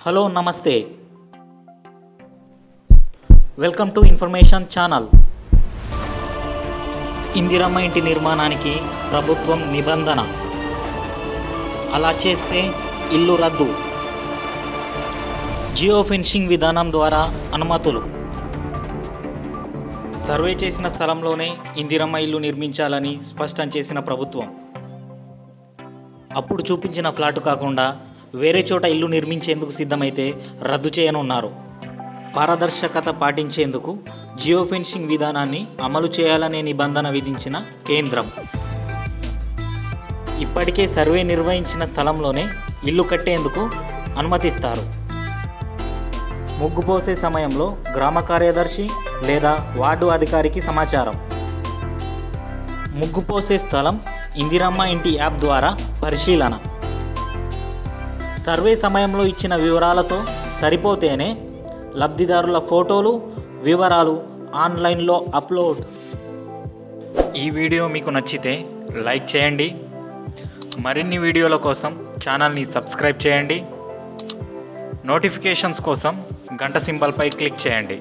Hello నమస్తే, welcome to information channel. Indiramma ఇంటి నిర్మాణానికి ప్రభుత్వం నిబంధన, అలా చేస్తే ఇల్లు రద్దు. జియో ఫెన్సింగ్ విధానం ద్వారా అనుమతులు. సర్వే చేసిన స్థలంలోనే ఇందిరమ్మ ఇల్లు నిర్మించాలని స్పష్టం చేసిన ప్రభుత్వం. అప్పుడు చూపించిన ఫ్లాటు కాకుండా వేరే చోట ఇల్లు నిర్మించేందుకు సిద్ధమైతే రద్దు చేయనున్నారు. పారదర్శకత పాటించేందుకు జియో ఫెన్సింగ్ విధానాన్ని అమలు చేయాలనే నిబంధన విధించిన కేంద్రం. ఇప్పటికే సర్వే నిర్వహించిన స్థలంలోనే ఇల్లు కట్టేందుకు అనుమతిస్తారు. ముగ్గు పోసే సమయంలో గ్రామ కార్యదర్శి లేదా వార్డు అధికారికి సమాచారం. ముగ్గు పోసే స్థలం ఇందిరమ్మ ఇంటి యాప్ ద్వారా పరిశీలన. సర్వే సమయంలో ఇచ్చిన వివరాలతో సరిపోతేనే లబ్ధిదారుల ఫోటోలు, వివరాలు ఆన్లైన్లో అప్లోడ్. ఈ వీడియో మీకు నచ్చితే లైక్ చేయండి. మరిన్ని వీడియోల కోసం ఛానల్ని సబ్స్క్రైబ్ చేయండి. నోటిఫికేషన్స్ కోసం గంట సింబల్పై క్లిక్ చేయండి.